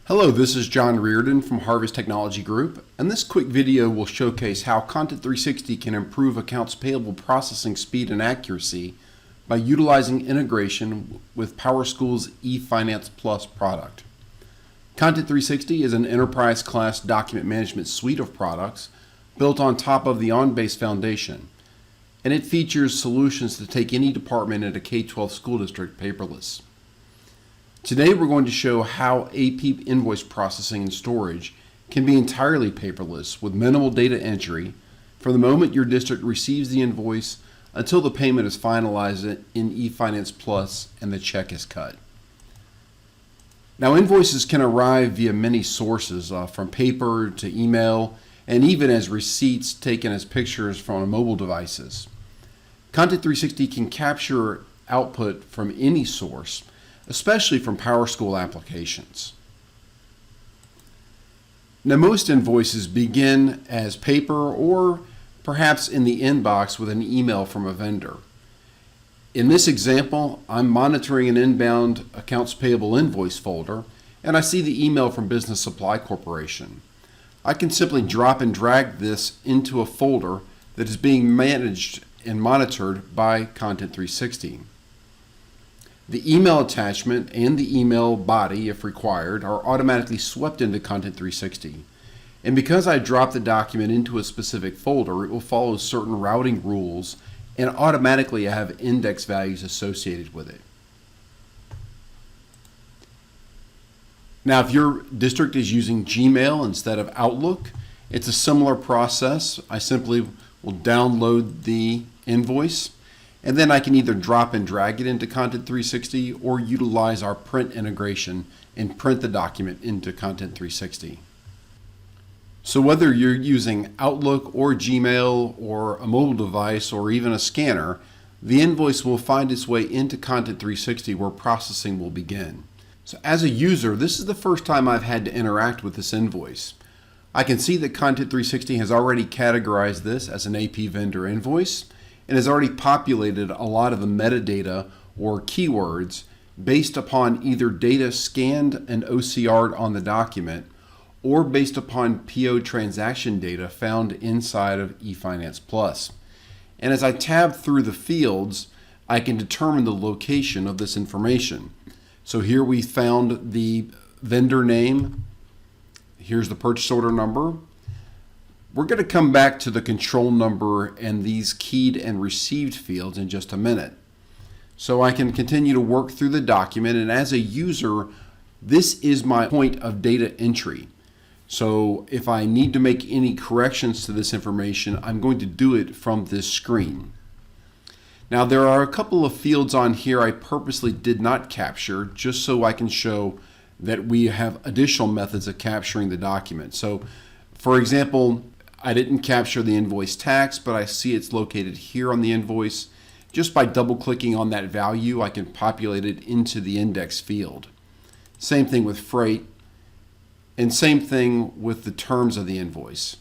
Hello, this is John Reardon from Harvest Technology Group, and this quick video will showcase how Content360 can improve accounts payable processing speed and accuracy by utilizing integration with PowerSchool's eFinancePLUS product. Content360 is an enterprise-class document management suite of products built on top of the OnBase foundation, and it features solutions to take any department at a K-12 school district paperless. Today we're going to show how AP invoice processing and storage can be entirely paperless with minimal data entry from the moment your district receives the invoice until the payment is finalized in eFinancePLUS and the check is cut. Now, invoices can arrive via many sources, from paper to email, and even as receipts taken as pictures from mobile devices. Content360 can capture output from any source, especially from PowerSchool applications. Now, most invoices begin as paper or perhaps in the inbox with an email from a vendor. In this example, I'm monitoring an inbound accounts payable invoice folder, and I see the email from Business Supply Corporation. I can simply drop and drag this into a folder that is being managed and monitored by Content360. The email attachment and the email body, if required, are automatically swept into Content360. And because I drop the document into a specific folder, it will follow certain routing rules and automatically have index values associated with it. Now, if your district is using Gmail instead of Outlook, it's a similar process. I simply will download the invoice, and then I can either drop and drag it into Content360 or utilize our print integration and print the document into Content360. So whether you're using Outlook or Gmail or a mobile device or even a scanner, the invoice will find its way into Content360 where processing will begin. So as a user, this is the first time I've had to interact with this invoice. I can see that Content360 has already categorized this as an AP vendor invoice and has already populated a lot of the metadata or keywords based upon either data scanned and OCR'd on the document or based upon PO transaction data found inside of eFinancePLUS. And as I tab through the fields, I can determine the location of this information. So here we found the vendor name. Here's the purchase order number. We're going to come back to the control number and these keyed and received fields in just a minute. So I can continue to work through the document, and as a user, this is my point of data entry. So if I need to make any corrections to this information, I'm going to do it from this screen. Now, there are a couple of fields on here I purposely did not capture just so I can show that we have additional methods of capturing the document. So for example, I didn't capture the invoice tax, but I see it's located here on the invoice. Just by double clicking on that value, I can populate it into the index field. Same thing with freight, and same thing with the terms of the invoice.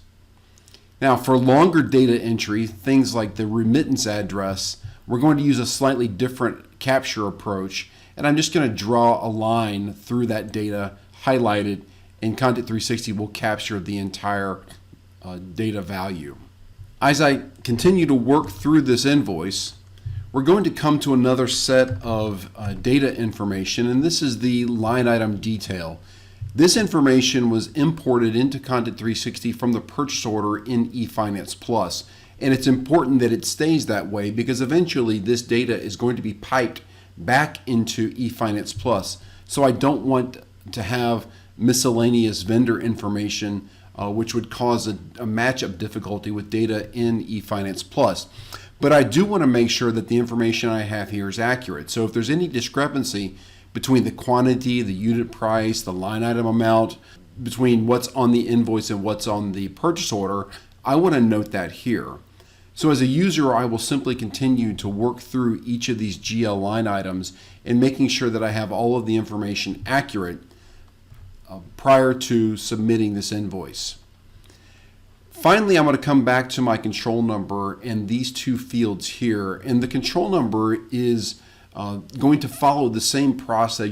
Now, for longer data entry, things like the remittance address, we're going to use a slightly different capture approach, and I'm just going to draw a line through that data, highlight it, and Content360 will capture the entire data value. As I continue to work through this invoice, we're going to come to another set of data information, and this is the line item detail. This information was imported into Content360 from the purchase order in eFinancePLUS, and it's important that it stays that way because eventually this data is going to be piped back into eFinancePLUS. So I don't want to have miscellaneous vendor information which would cause a matchup difficulty with data in eFinancePLUS. But I do want to make sure that the information I have here is accurate. So if there's any discrepancy between the quantity, the unit price, the line item amount, between what's on the invoice and what's on the purchase order, I want to note that here. So as a user, I will simply continue to work through each of these GL line items and making sure that I have all of the information accurate prior to submitting this invoice. Finally, I'm going to come back to my control number and these two fields here, and the control number is going to follow the same process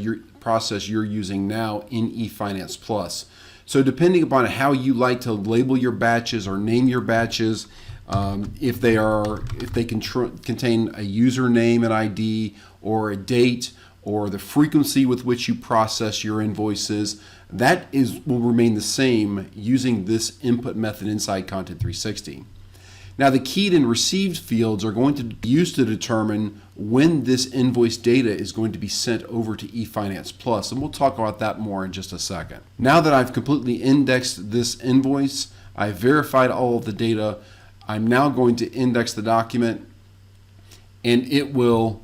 process you're using now in eFinancePLUS. So depending upon how you like to label your batches or name your batches, if they contain a username and ID or a date or the frequency with which you process your invoices, will remain the same using this input method inside Content360. Now the keyed and received fields are going to be used to determine when this invoice data is going to be sent over to eFinancePLUS, and we'll talk about that more in just a second. Now that I've completely indexed this invoice, I've verified all of the data, I'm now going to index the document, and it will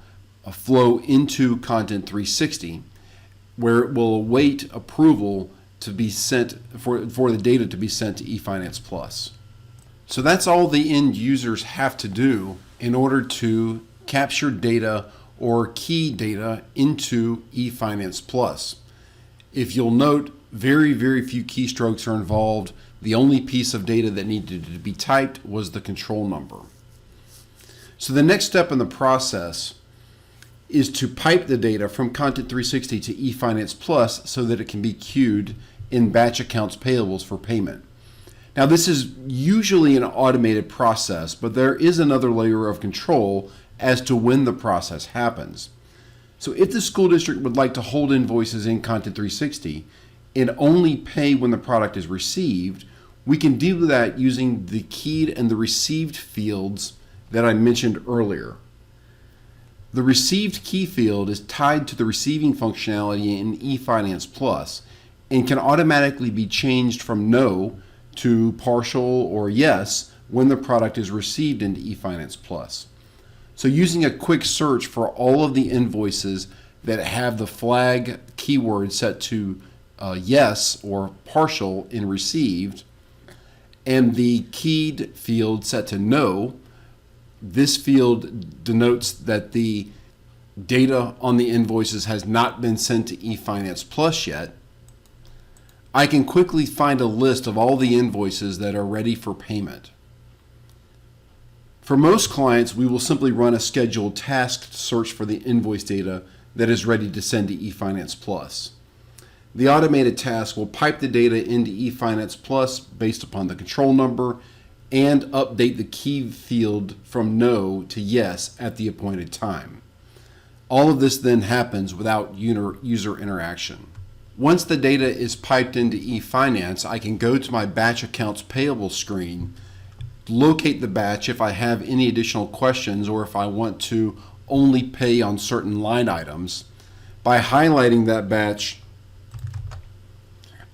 flow into Content360, where it will await approval to be sent for the data to be sent to eFinancePLUS. So that's all the end users have to do in order to capture data or key data into eFinancePLUS. If you'll note, very, very few keystrokes are involved. The only piece of data that needed to be typed was the control number. So the next step in the process is to pipe the data from Content360 to eFinancePLUS so that it can be queued in batch accounts payables for payment. Now this is usually an automated process, but there is another layer of control as to when the process happens. So if the school district would like to hold invoices in Content360 and only pay when the product is received, we can do that using the keyed and the received fields that I mentioned earlier. The received key field is tied to the receiving functionality in eFinancePLUS and can automatically be changed from no to partial or yes when the product is received into eFinancePLUS. So using a quick search for all of the invoices that have the flag keyword set to yes or partial in received, and the keyed field set to no, this field denotes that the data on the invoices has not been sent to eFinancePLUS yet. I can quickly find a list of all the invoices that are ready for payment. For most clients, we will simply run a scheduled tasked search for the invoice data that is ready to send to eFinancePLUS. The automated task will pipe the data into eFinancePLUS based upon the control number and update the key field from no to yes at the appointed time. All of this then happens without user interaction. Once the data is piped into eFinance, I can go to my batch accounts payable screen, locate the batch if I have any additional questions or if I want to only pay on certain line items. By highlighting that batch,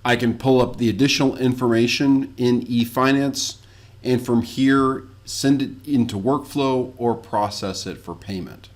I can pull up the additional information in eFinance and from here send it into workflow or process it for payment.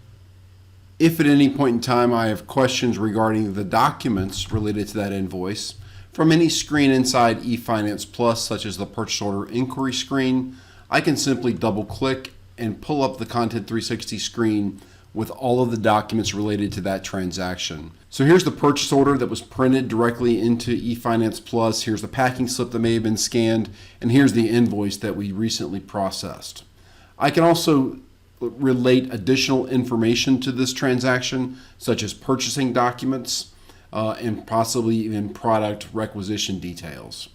If at any point in time I have questions regarding the documents related to that invoice, from any screen inside eFinancePLUS, such as the purchase order inquiry screen, I can simply double click and pull up the Content360 screen with all of the documents related to that transaction. So here's the purchase order that was printed directly into eFinancePLUS, here's the packing slip that may have been scanned, and here's the invoice that we recently processed. I can also relate additional information to this transaction, such as purchasing documents and possibly even product requisition details.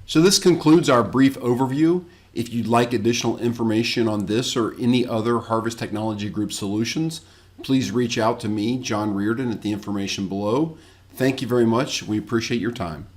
So this concludes our brief overview. If you'd like additional information on this or any other Harvest Technology Group solutions, please reach out to me, John Reardon, at the information below. Thank you very much. We appreciate your time.